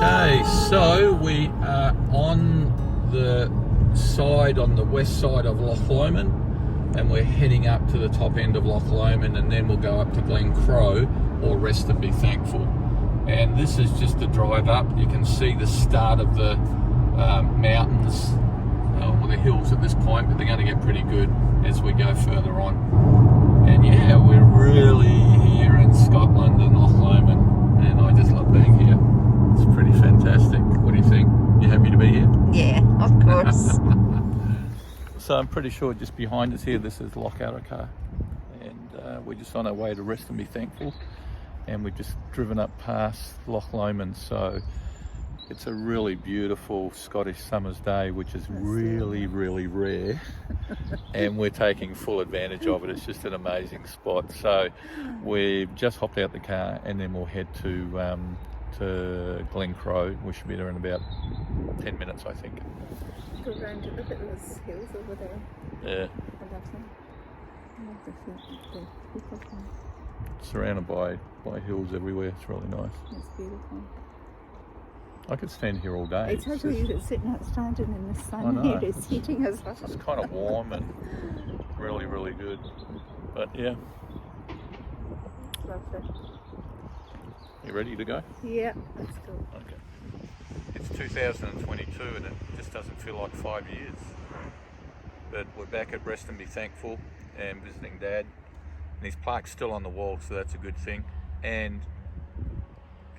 Okay, so we are on the west side of Loch Lomond, and we're heading up to the top end of Loch Lomond, and then we'll go up to Glen Crow or Rest and Be Thankful. And this is just the drive up. You can see the start of the mountains or the hills at this point, but they're going to get pretty good as we go further on. And yeah, we're really here in Scotland and Loch Lomond, and I just love being here. It's pretty fantastic. What do you think? You happy to be here? Yeah, of course. So I'm pretty sure just behind us here, this is Loch Arrochar, and we're just on our way to Rest and Be Thankful, and we've just driven up past Loch Lomond. So it's a really beautiful Scottish summer's day, which is really rare, and we're taking full advantage of it. It's just an amazing spot. So we've just hopped out the car, and then we'll head to Glen Crow. We should be there in about 10 minutes, I think. Go around to look at those hills over there. Yeah. Surrounded by hills everywhere. It's really nice. It's beautiful. I could stand here all day. I told you that sitting out standing in the sun here is heating us up. It's kind of warm and really good. But yeah. Lovely. You ready to go? Yeah, let's go. Okay. It's 2022 and it just doesn't feel like 5 years. But we're back at Rest and Be Thankful and visiting Dad. And his plaque's still on the wall, so that's a good thing. And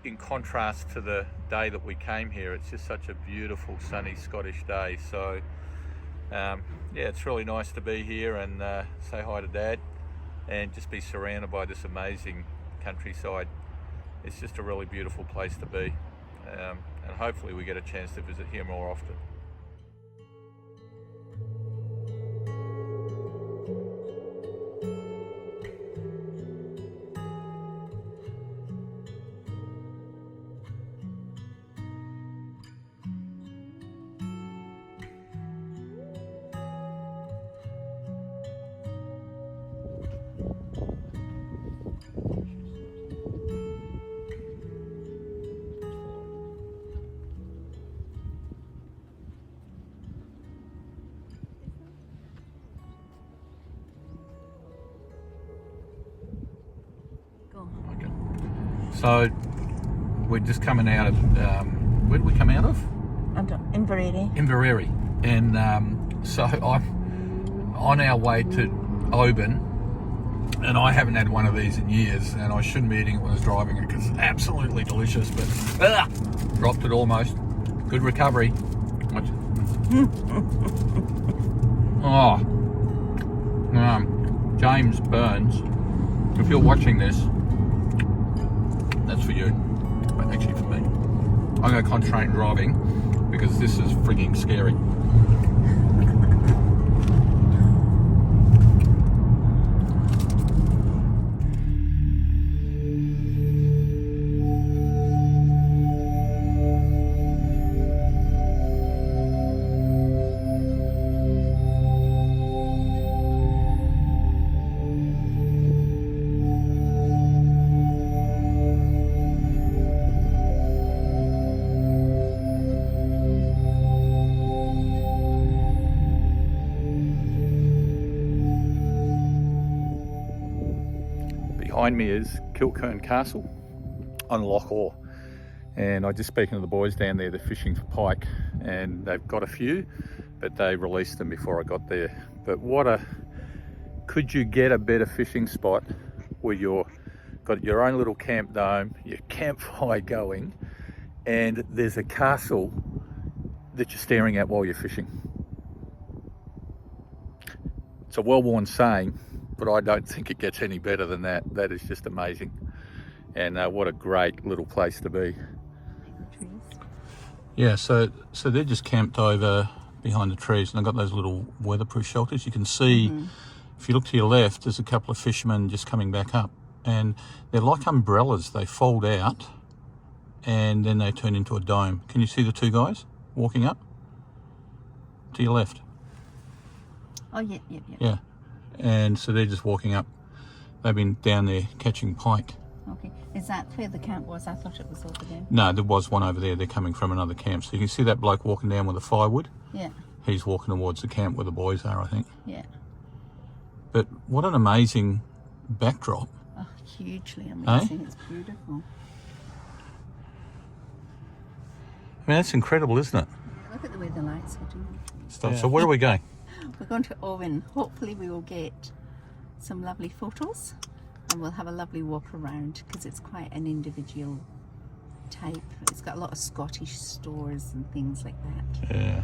in contrast to the day that we came here, it's just such a beautiful sunny Scottish day. So yeah, it's really nice to be here and say hi to Dad and just be surrounded by this amazing countryside. It's just a really beautiful place to be, and hopefully we get a chance to visit here more often. Okay. So we're just coming out of, where did we come out of? Inverary. Inverary. And so I'm on our way to Oban, and I haven't had one of these in years, and I shouldn't be eating it when I was driving it because it's absolutely delicious, but dropped it almost. Good recovery. Oh, James Burns, if you're watching this, that's for you, but actually for me. I'm going to concentrate on driving because this is frigging scary. Behind me is Kilkern Castle on Loch Orr, and I just speaking to the boys down there, they're fishing for pike, and they've got a few, but they released them before I got there. But could you get a better fishing spot where you've got your own little camp dome, your campfire going, and there's a castle that you're staring at while you're fishing? It's a well-worn saying, but I don't think it gets any better than that. That is just amazing. And what a great little place to be. Yeah, so they're just camped over behind the trees, and they've got those little weatherproof shelters. You can see, if you look to your left, there's a couple of fishermen just coming back up. And they're like umbrellas. They fold out, and then they turn into a dome. Can you see the two guys walking up? To your left. Oh, yeah. Yeah. And so they're just walking up. They've been down there catching pike. Okay. Is that where the camp was? I thought it was over there. No, there was one over there. They're coming from another camp. So you can see that bloke walking down with the firewood. Yeah. He's walking towards the camp where the boys are, I think. Yeah. But what an amazing backdrop. Oh, hugely amazing. It's beautiful. I mean, that's incredible, isn't it? Yeah, look at the way the lights are doing. So where are we going? We're going to Owen. Hopefully we will get some lovely photos and we'll have a lovely walk around because it's quite an individual type. It's got a lot of Scottish stores and things like that. Yeah.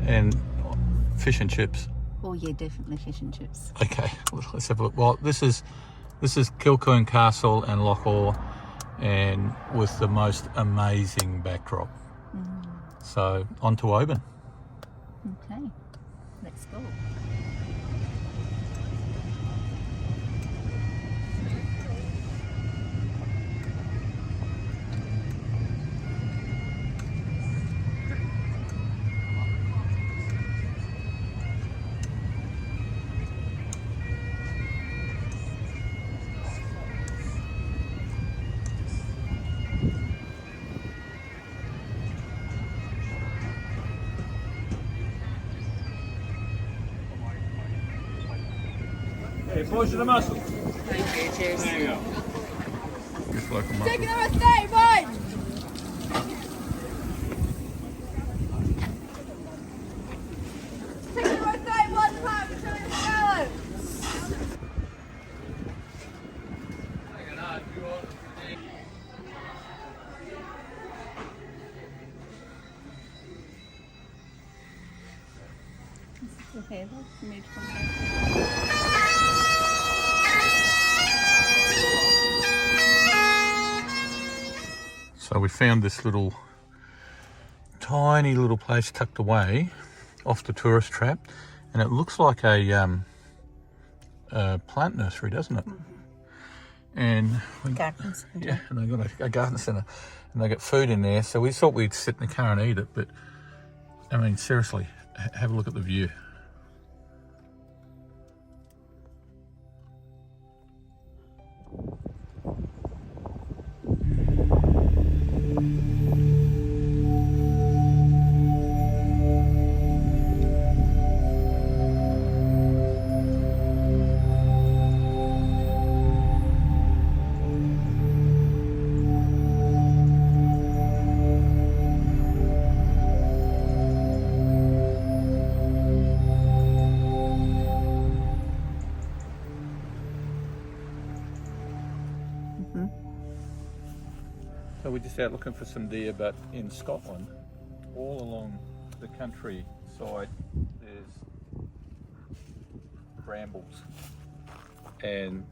And fish and chips. Oh yeah, definitely fish and chips. Okay, let's have a look. Well, this is Kilcoon Castle and Loch, and with the most amazing backdrop. So on to Oban. Okay, let's go. Hey, push the muscle. Thank you, cheers. There you go. This local market. Taking our stay, boy! Taking our stay, 1 pound, return to Highlands! Okay, that's made from there. So we found this tiny little place tucked away off the tourist trap, and it looks like a plant nursery, doesn't it? And Garden centre. yeah, and they got a garden centre, and they got food in there. So we thought we'd sit in the car and eat it, but I mean, seriously, have a look at the view. So we're just out looking for some deer, but in Scotland, all along the countryside, there's brambles, and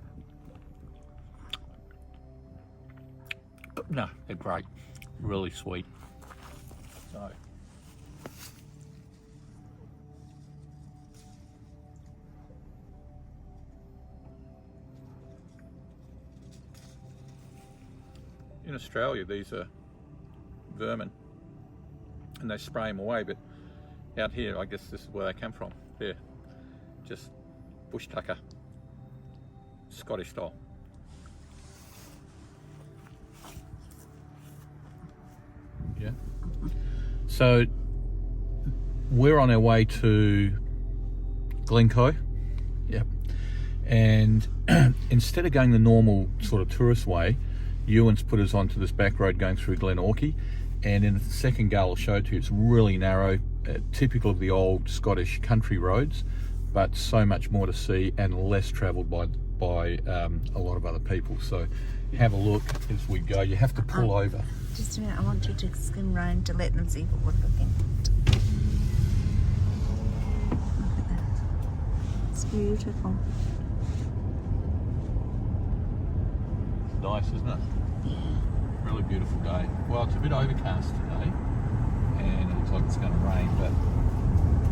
no, they're great, really sweet. So in Australia, these are vermin and they spray them away, but out here, I guess this is where they come from. They're just bush tucker, Scottish style. Yeah. So we're on our way to Glencoe. Yep. And instead of going the normal sort of tourist way, Ewan's put us onto this back road going through Glenorchy, and in the second go I'll show it to you. It's really narrow, typical of the old Scottish country roads, but so much more to see and less travelled by a lot of other people. So have a look as we go. You have to pull over. Just a minute, I want you to skim round to let them see what we're looking at. Look at that. It's beautiful. Nice, isn't it? Really beautiful day. Well, it's a bit overcast today and it looks like it's going to rain, but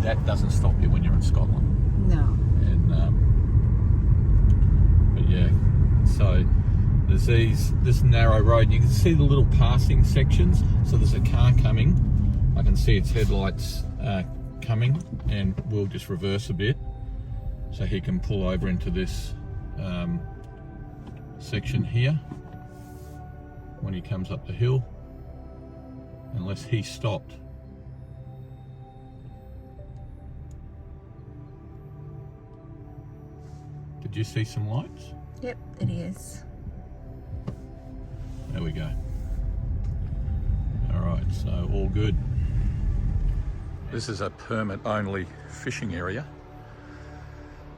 that doesn't stop you when you're in Scotland. No. And but yeah, so there's this narrow road and you can see the little passing sections. So there's a car coming, I can see its headlights coming, and we'll just reverse a bit so he can pull over into this section here. when he comes up the hill, unless he stopped. Did you see some lights? Yep, it is. There we go. Alright, so all good. This is a permit-only fishing area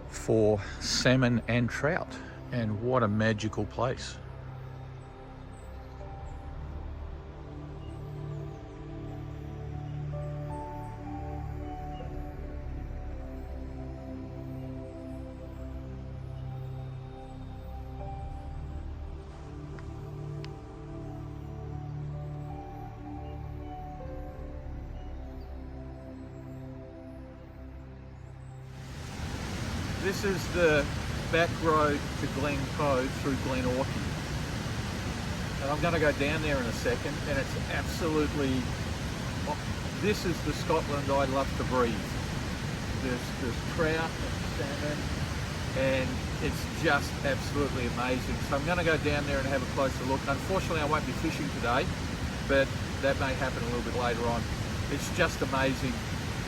for salmon and trout, and what a magical place. This is the back road to Glen Cove through Glen Orchy. And I'm going to go down there in a second, and it's absolutely, this is the Scotland I love to breathe. There's trout and salmon, and it's just absolutely amazing. So I'm going to go down there and have a closer look. Unfortunately, I won't be fishing today, but that may happen a little bit later on. It's just amazing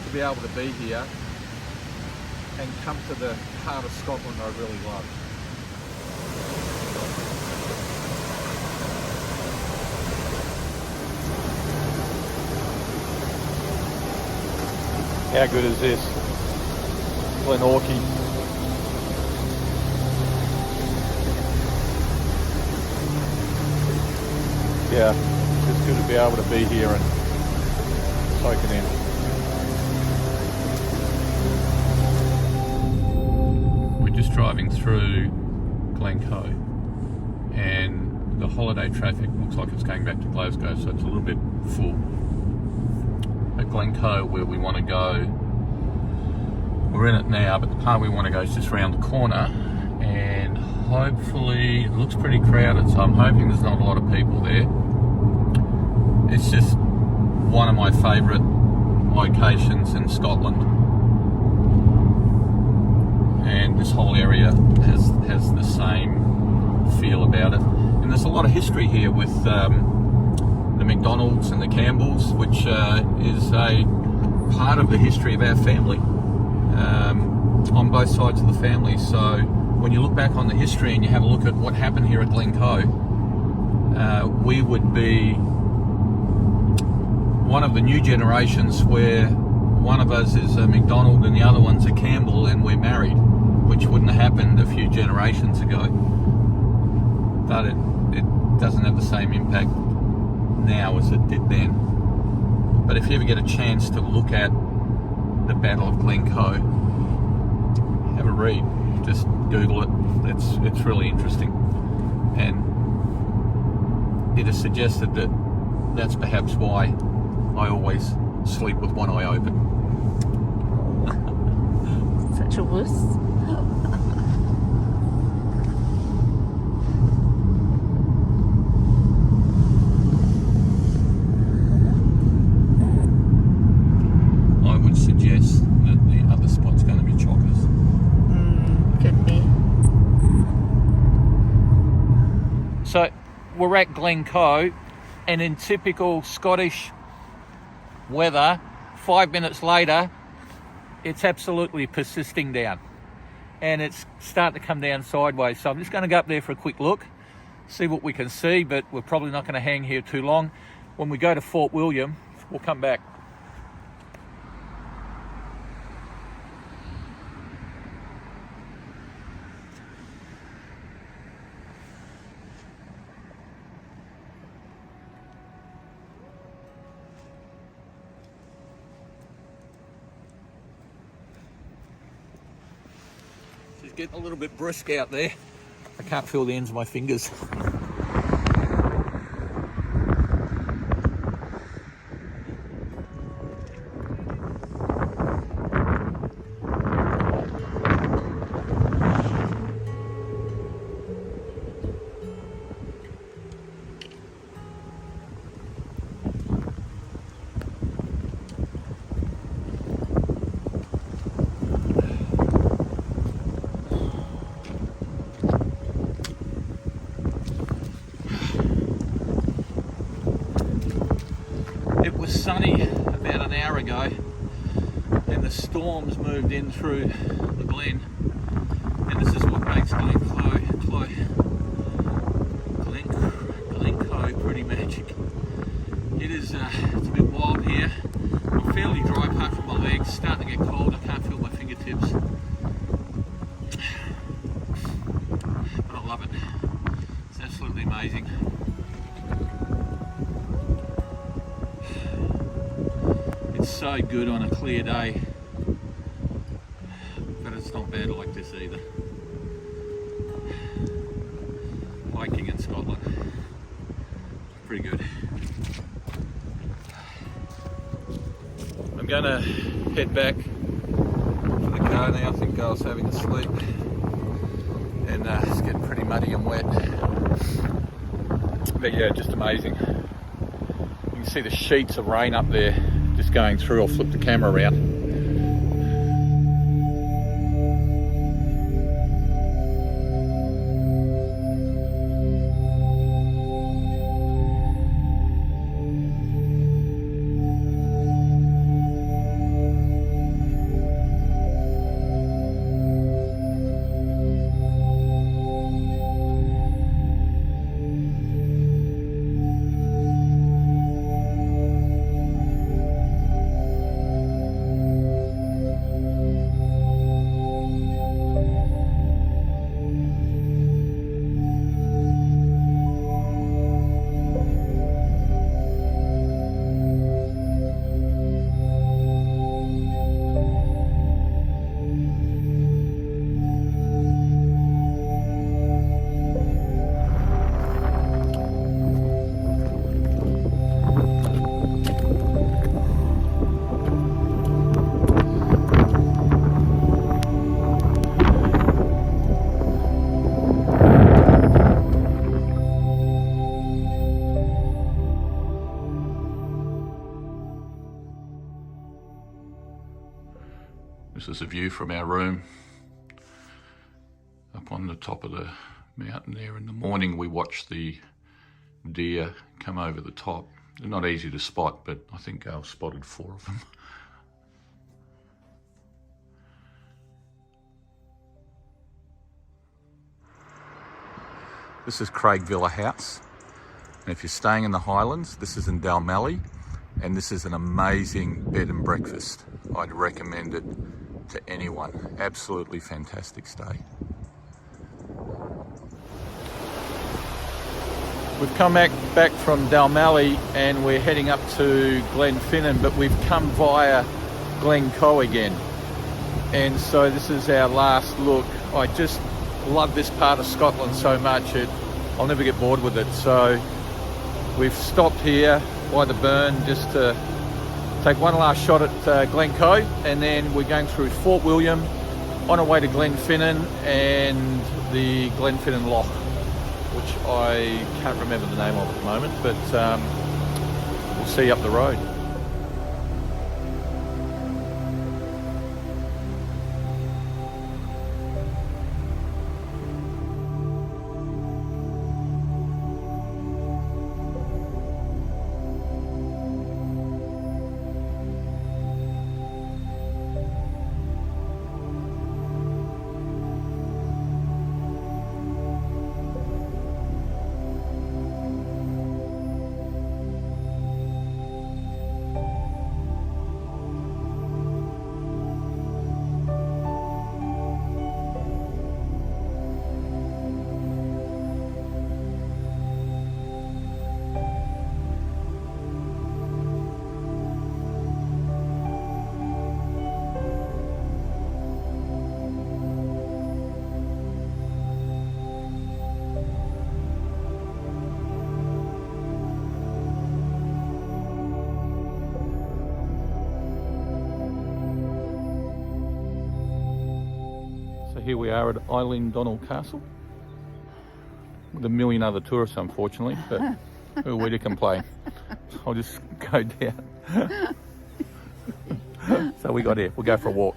to be able to be here and come to the heart of Scotland I really love. How good is this? Glen Orchy. Yeah, it's just good to be able to be here and soak it in. Just driving through Glen Cove, and the holiday traffic looks like it's going back to Glasgow, so it's a little bit full. At Glen Cove, where we want to go, we're in it now, but the part we want to go is just round the corner, and hopefully it looks pretty crowded, so I'm hoping there's not a lot of people there. It's just one of my favourite locations in Scotland. And this whole area has the same feel about it. And there's a lot of history here with the McDonalds and the Campbells, which is a part of the history of our family, on both sides of the family. So when you look back on the history and you have a look at what happened here at Glen Cove, we would be one of the new generations where one of us is a McDonald and the other one's a Campbell, and we're married, which wouldn't have happened a few generations ago. But it doesn't have the same impact now as it did then. But if you ever get a chance to look at the Battle of Glen Cove, have a read. Just Google it. It's really interesting. And it is suggested that that's perhaps why I always sleep with one eye open. Such a wuss. I would suggest that the other spot's going to be chockers. Could be. So we're at Glen Cove, and in typical Scottish weather, 5 minutes later, it's absolutely persisting down, and it's starting to come down sideways. So I'm just going to go up there for a quick look, see what we can see, but we're probably not going to hang here too long. When we go to Fort William, we'll come back. It's getting a little bit brisk out there. I can't feel the ends of my fingers. sunny about an hour ago, and the storms moved in through the glen, and this is what makes Glencoe pretty magic. It is it's a bit wild here. I'm fairly dry apart from my legs, starting to get cold. I can't feel my fingertips, but I love it. It's absolutely amazing. It's so good on a clear day, but it's not bad like this either. Hiking in Scotland, pretty good. I'm gonna head back to the car now. I think Gail's having a sleep, and it's getting pretty muddy and wet. But yeah, just amazing. You can see the sheets of rain up there just going through. I'll flip the camera around. This is a view from our room up on the top of the mountain there. In the morning we watch the deer come over the top. They're not easy to spot, but I think Gail spotted 4 of them. This is Craigvilla House, and if you're staying in the Highlands, this is in Dalmally, and this is an amazing bed and breakfast. I'd recommend it to anyone. Absolutely fantastic stay. We've come back from Dalmally and we're heading up to Glenfinnan, but we've come via Glencoe again. And so this is our last look. I just love this part of Scotland so much, I'll never get bored with it. So we've stopped here by the burn just to take one last shot at Glencoe, and then we're going through Fort William on our way to Glenfinnan and the Glenfinnan Loch, which I can't remember the name of at the moment, but we'll see you up the road. Here we are at Eileen Donnell Castle with a million other tourists, unfortunately, but who are we to complain? I'll just go down. So we got here, we'll go for a walk.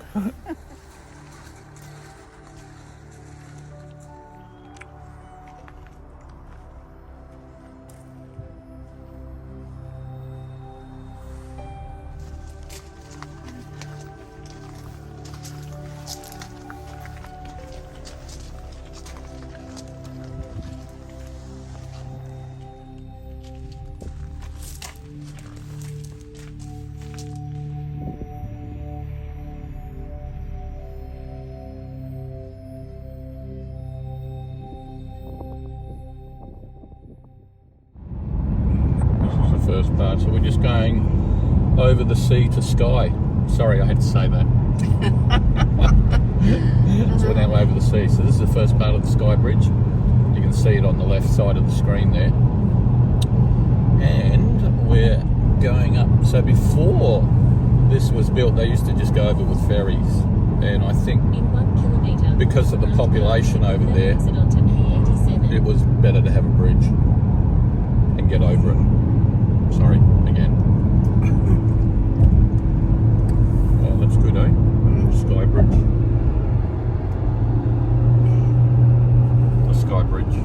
first part. So we're just going over the sea to Skye. Sorry, I had to say that. So we're now over the sea. So this is the first part of the Skye Bridge. You can see it on the left side of the screen there. And we're going up. So before this was built, they used to just go over with ferries. And I think because of the population over there, it was better to have a bridge and get over it. Sorry, again. Oh, that's good, eh? Skye Bridge. The Skye Bridge.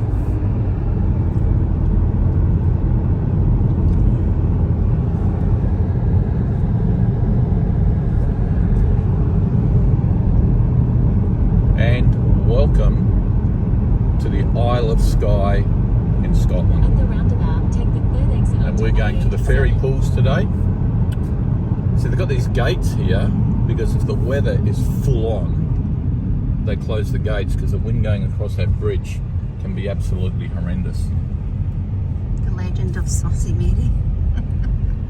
And welcome to the Isle of Skye in Scotland. At the roundabout, take the third exit And we're going to the ferry pools today. So they've got these gates here because if the weather is full on, they close the gates because the wind going across that bridge can be absolutely horrendous. The legend of Saucy Mary.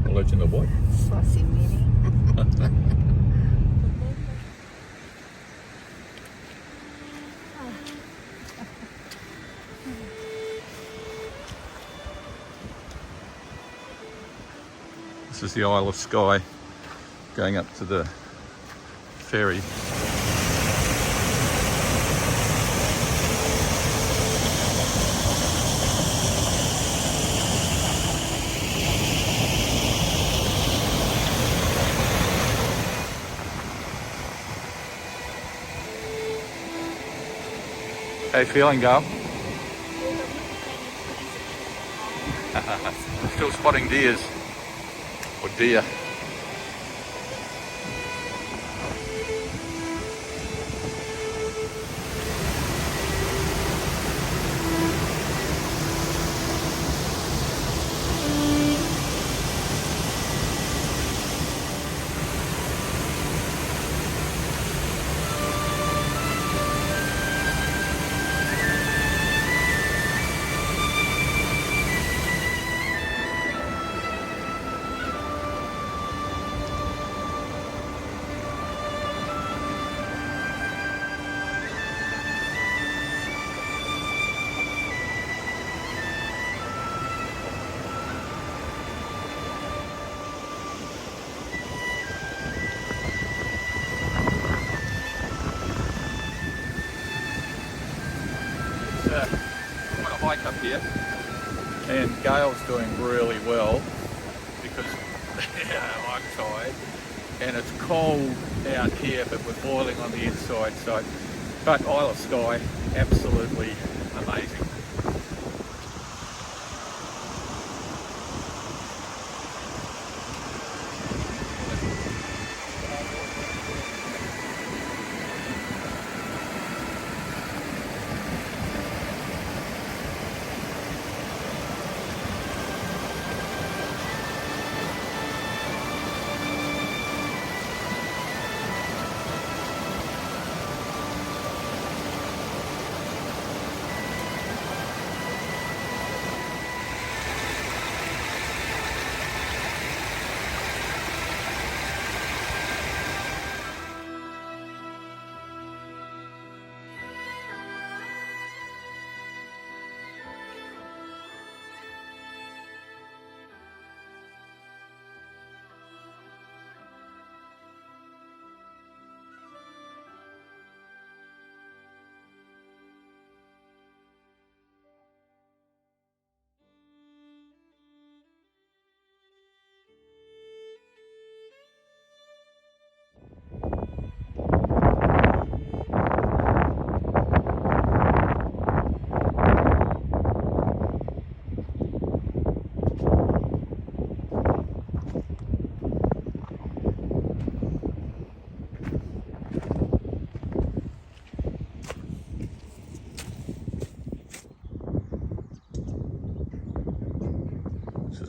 The legend of what? Saucy Mary. This is the Isle of Skye going up to the ferry. How you feeling, Gal? Still spotting deers. Or deer. Quite a hike up here, and Gail's doing really well because I'm tired, and it's cold out here, but we're boiling on the inside. So, but Isle of Skye, absolutely amazing.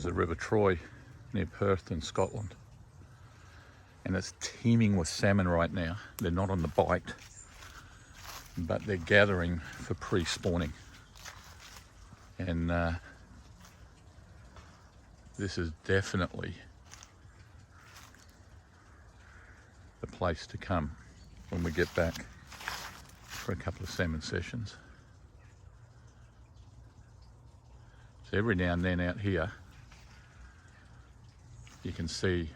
the River Troy near Perth in Scotland. And it's teeming with salmon right now. They're not on the bite, but they're gathering for pre-spawning. And This is definitely the place to come when we get back for a couple of salmon sessions. So every now and then out here you can see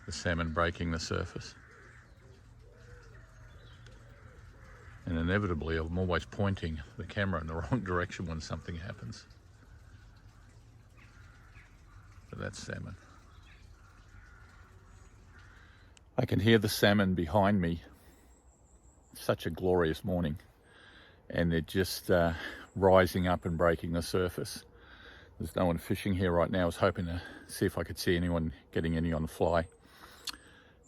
the salmon breaking the surface. And inevitably I'm always pointing the camera in the wrong direction when something happens. But that's salmon. I can hear the salmon behind me. Such a glorious morning. And they're just rising up and breaking the surface. There's no one fishing here right now. I was hoping to see if I could see anyone getting any on the fly.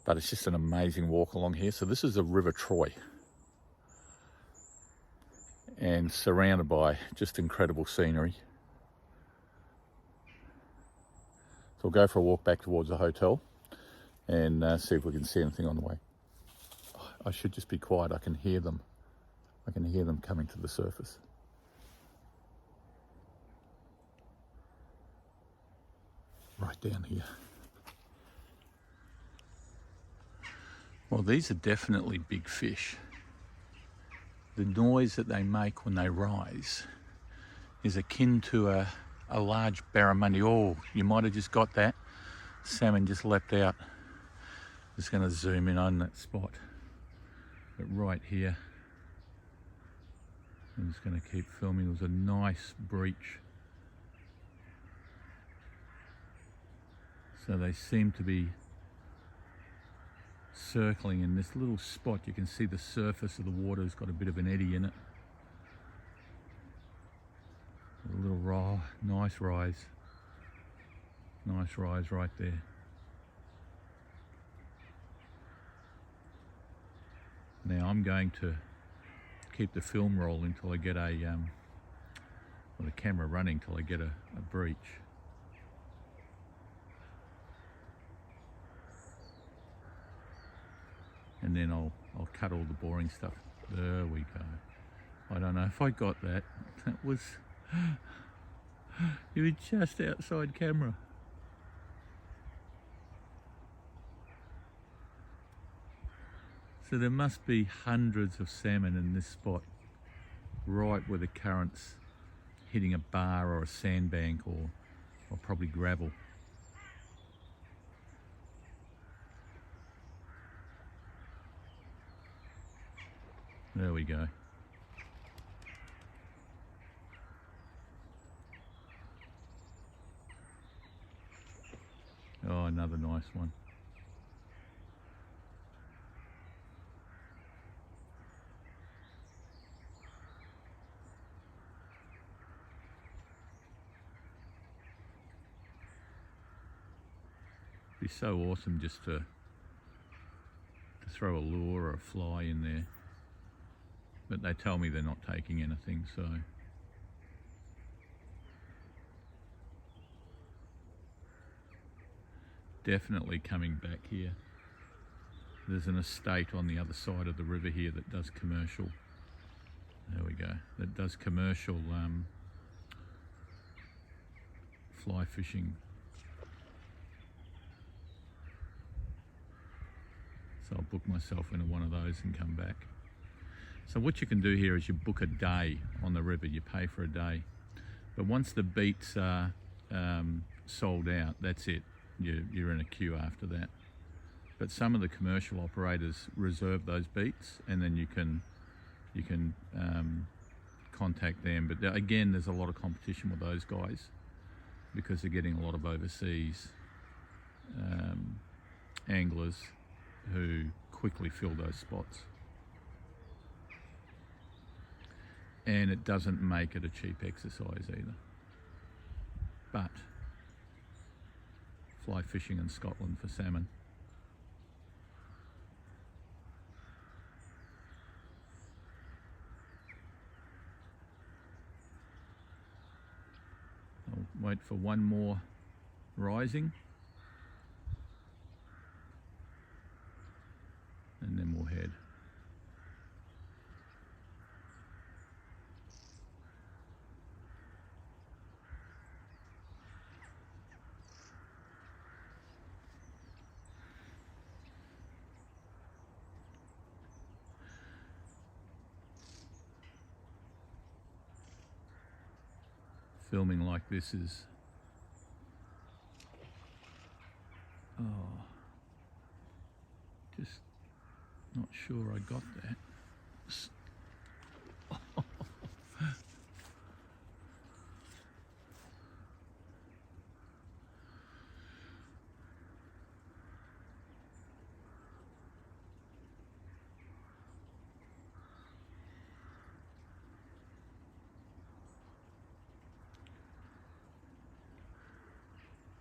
But it's just an amazing walk along here. So this is the River Troy. And surrounded by just incredible scenery. So we'll go for a walk back towards the hotel and see if we can see anything on the way. I should just be quiet. I can hear them. I can hear them coming to the surface. Right down here. Well, these are definitely big fish. The noise that they make when they rise is akin to a large barramundi. Oh, you might have just got that. Salmon just leapt out. Just going to zoom in on that spot. But right here, I'm just going to keep filming. There was a nice breach. So they seem to be circling in this little spot. You can see the surface of the water has got a bit of an eddy in it. A little nice rise. Nice rise right there. Now I'm going to keep the film rolling till I get the camera running till I get a breach. And then I'll cut all the boring stuff. There we go. I don't know if I got that. That was, you were just outside camera. So there must be hundreds of salmon in this spot, right where the current's hitting a bar or a sandbank or probably gravel. There we go. Oh, another nice one. It'd be so awesome just to throw a lure or a fly in there. But they tell me they're not taking anything, so. Definitely coming back here. There's an estate on the other side of the river here that does commercial. There we go. That does commercial fly fishing. So I'll book myself into one of those and come back. So what you can do here is you book a day on the river, you pay for a day. But once the beats are sold out, that's it. You're in a queue after that. But some of the commercial operators reserve those beats, and then you can contact them. But again, there's a lot of competition with those guys because they're getting a lot of overseas anglers who quickly fill those spots. And it doesn't make it a cheap exercise either. But fly fishing in Scotland for salmon. I'll wait for one more rising. And then we'll head. filming like this is, just not sure I got that.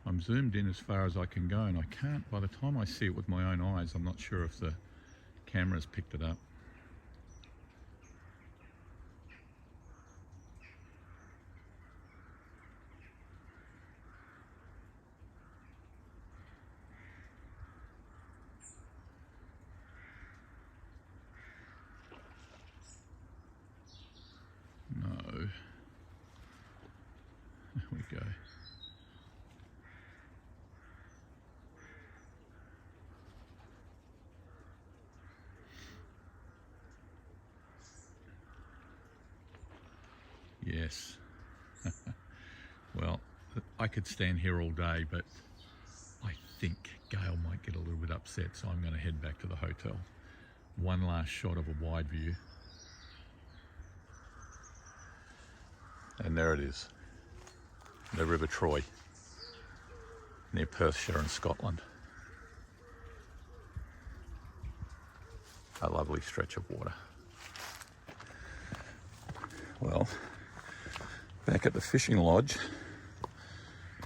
I'm zoomed in as far as I can go, and I can't, by the time I see it with my own eyes, I'm not sure if the camera's picked it up. No. There we go. Yes. Well, I could stand here all day, but I think Gail might get a little bit upset, so I'm going to head back to the hotel. One last shot of a wide view. And there it is, the River Troy, near Perthshire in Scotland. A lovely stretch of water. Well, back at the fishing lodge,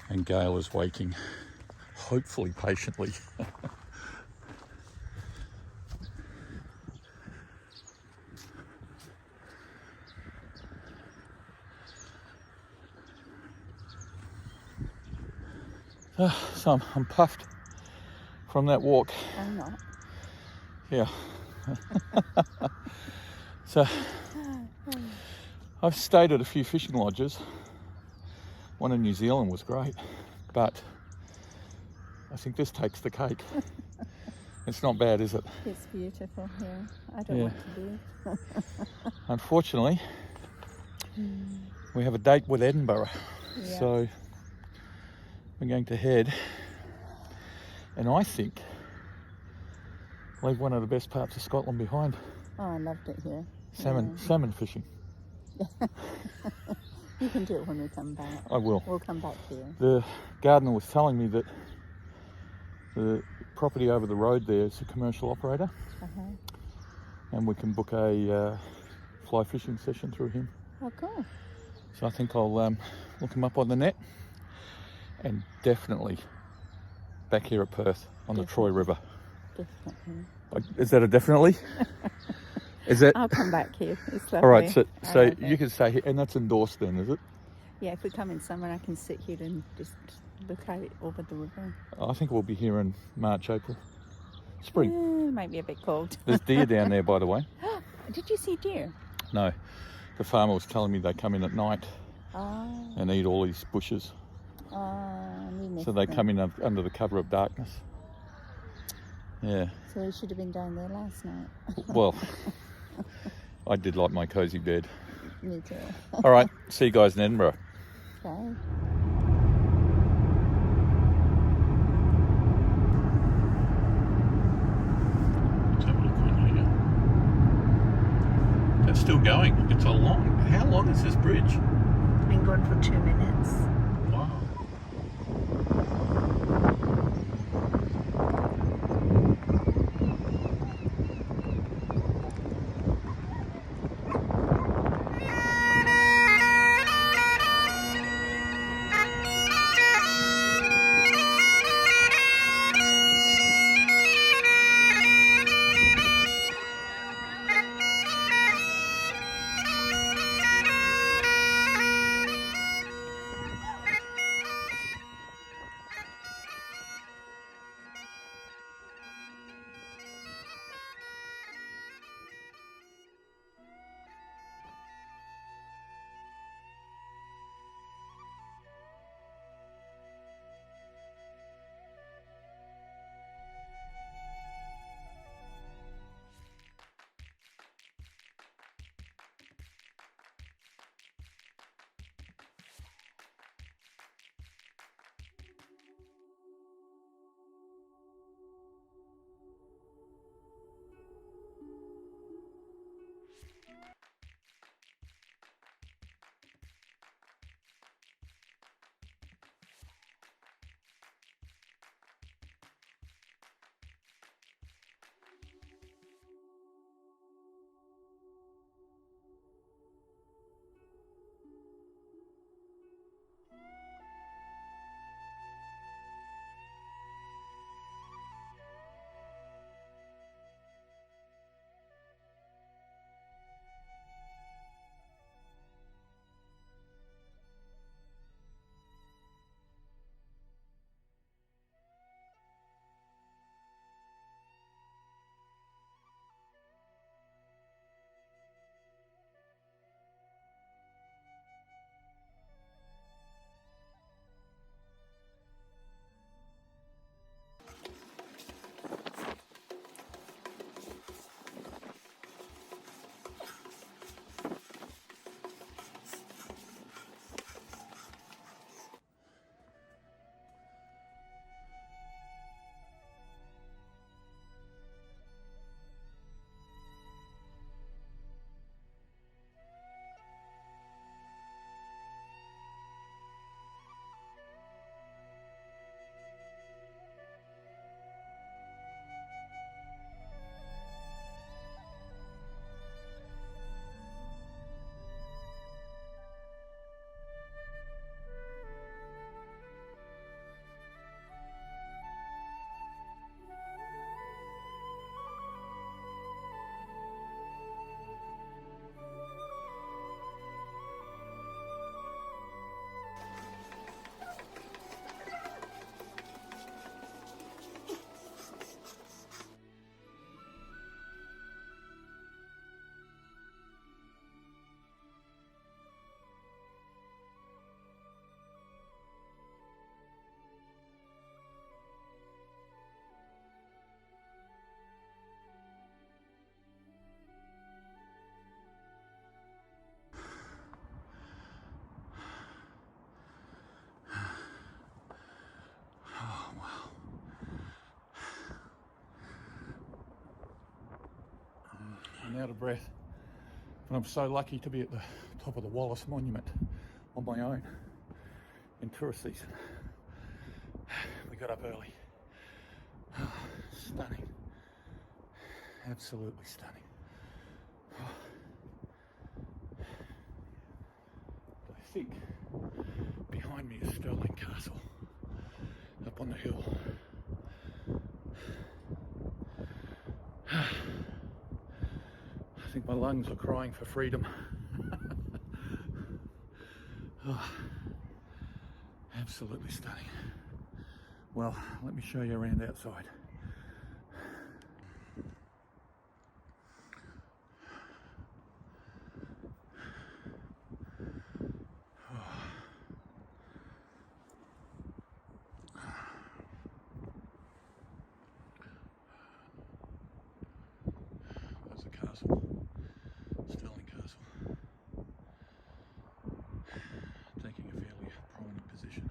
and Gail is waiting, hopefully patiently. So I'm puffed from that walk. I'm not. Yeah. So I've stayed at a few fishing lodges. One in New Zealand was great, but I think this takes the cake. It's not bad, is it? It's beautiful here. I don't Yeah. want to be. Unfortunately, we have a date with Edinburgh, Yeah. so we're going to head, and I think leave one of the best parts of Scotland behind. Oh, I loved it here. Salmon fishing. You can do it when we come back. I will. We'll come back here. The gardener was telling me that the property over the road there is a commercial operator, and we can book a fly fishing session through him. Oh, cool. So I think I'll look him up on the net, and definitely back here at Perth on the Troy River. Definitely. Is that a definitely? Is that? I'll come back here. It's lovely. All right, so I love you it. can stay here, and that's endorsed then, is it? Yeah, if we come in summer, I can sit here and just look out over the river. I think we'll be here in March, April. Spring. Might be a bit cold. There's deer down there, by the way. Did you see deer? No, the farmer was telling me they come in at night Oh, and eat all these bushes. we missed So they them. come in under the cover of darkness. Yeah, So we should have been down there last night. well, I did like my cosy bed. Me too. All right, see you guys in Edinburgh. Okay. Let's have a look on here. That's still going. It's a long. How long is this bridge? Been gone for 2 minutes. Wow. and out of breath. But I'm so lucky to be at the top of the Wallace Monument on my own in tourist season. We got up early. Stunning. Absolutely stunning. I think behind me is Stirling Castle up on the hill. I think my lungs are crying for freedom. Absolutely stunning. Well, let me show you around outside. There's the castle, Stirling Castle, taking a fairly prominent position.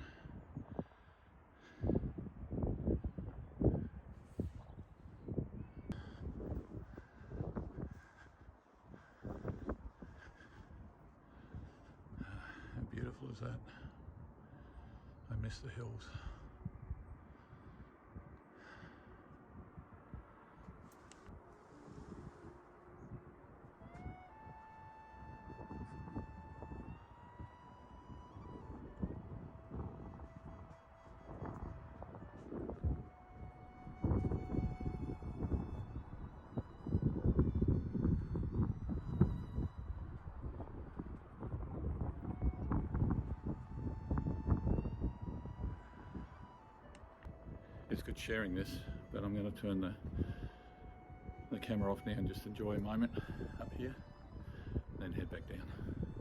How beautiful is that? I miss the hills. It's good sharing this, but I'm going to turn the camera off now and just enjoy a moment up here and then head back down.